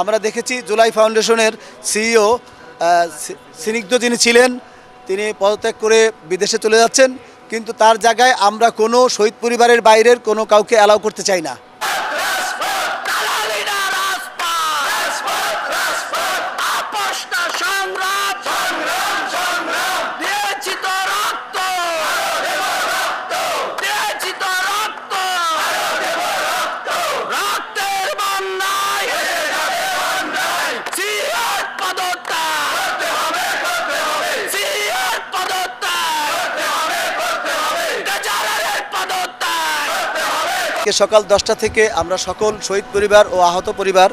আমরা দেখেছি জুলাই ফাউন্ডেশনের সিইও স্নিগ্ধ যিনি ছিলেন তিনি পদত্যাগ করে বিদেশে চলে যাচ্ছেন, কিন্তু তার জায়গায় আমরা কোনো শহীদ পরিবারের বাইরের কোনো কাউকে অ্যালাউ করতে চাই না। সকাল 10টা থেকে আমরা সকল শহীদ পরিবার ও আহত পরিবার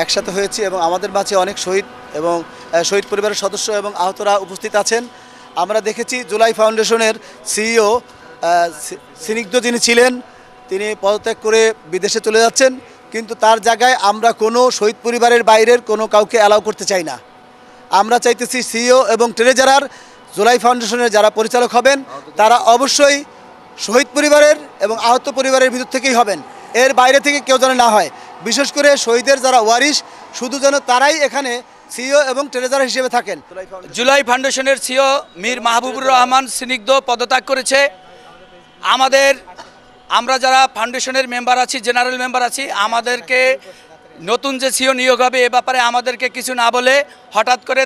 একসাথে হয়েছি এবং আমাদের মাঝে অনেক শহীদ এবং শহীদ পরিবারের সদস্য এবং আহতরা উপস্থিত আছেন। আমরা দেখেছি জুলাই ফাউন্ডেশনের সিইও স্নিগ্ধ যিনি ছিলেন তিনি পদত্যাগ করে বিদেশে চলে যাচ্ছেন, কিন্তু তার জায়গায় আমরা কোনো শহীদ পরিবারের বাইরের কোনো কাউকে অ্যালাউ করতে চাই না। আমরা চাইতেছি সিইও এবং ট্রেজারার জুলাই ফাউন্ডেশনের যারা পরিচালক হবেন তারা অবশ্যই শহীদ পরিবারের এবং আহত পরিবারের ভিতর থেকেই হবেন, এর বাইরে থেকে কেউ যেন না হয়। বিশেষ করে শহীদের যারা ওয়ারিশ শুধু যেন তারাই এখানে সিইও এবং ট্রেজারার হিসেবে থাকেন। জুলাই ফাউন্ডেশনের সিইও মীর মাহবুবুর রহমান স্নিগ্ধ পদত্যাগ করেছে। আমরা যারা ফাউন্ডেশনের মেম্বার আছি, জেনারেল মেম্বার আছি, আমাদেরকে নতুন যে সিইও নিয়োগ হবে এ ব্যাপারে আমাদেরকে কিছু না বলে হঠাৎ করে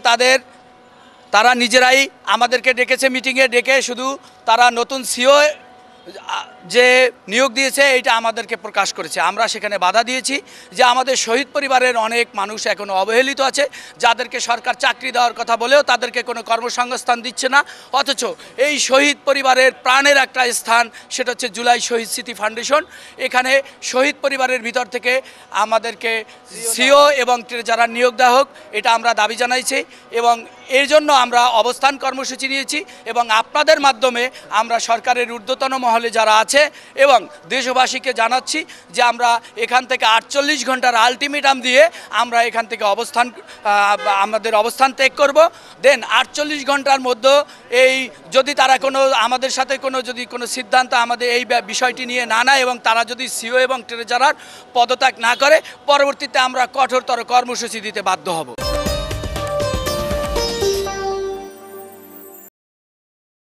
তারা নিজেরাই আমাদেরকে ডেকেছে, মিটিংয়ে ডেকে শুধু তারা নতুন সিইও যে নিয়োগ দিয়েছে এইটা আমাদেরকে প্রকাশ করেছে। আমরা সেখানে বাধা দিয়েছি যে আমাদের শহীদ পরিবারের অনেক মানুষ এখনও অবহেলিত আছে, যাদেরকে সরকার চাকরি দেওয়ার কথা বলেও তাদেরকে কোনো কর্মসংস্থান দিচ্ছে না, অথচ এই শহীদ পরিবারের প্রাণের একটা স্থান সেটা হচ্ছে জুলাই শহীদ স্মৃতি ফাউন্ডেশন। এখানে শহীদ পরিবারের ভিতর থেকে আমাদেরকে সিইও এবং যারা নিয়োগ দেওয়া হোক এটা আমরা দাবি জানাইছি এবং এর জন্য আমরা অবস্থান কর্মসূচি নিয়েছি এবং আপনাদের মাধ্যমে আমরা সরকারের ঊর্ধ্বতন মহলে যারা আছে এবং দেশবাসীকে জানাচ্ছি যে আমরা এখান থেকে 48 ঘন্টার আলটিমেটাম দিয়ে আমরা এখান থেকে আমাদের অবস্থান ত্যাগ করব। দেন 48 ঘন্টার মধ্যে যদি তারা আমাদের সাথে যদি কোনো সিদ্ধান্ত আমাদের এই বিষয়টি নিয়ে না নেয় এবং তারা যদি সিইও এবং ট্রেজারার পদত্যাগ না করে, পরবর্তীতে আমরা কঠোরতর কর্মসূচি দিতে বাধ্য হব।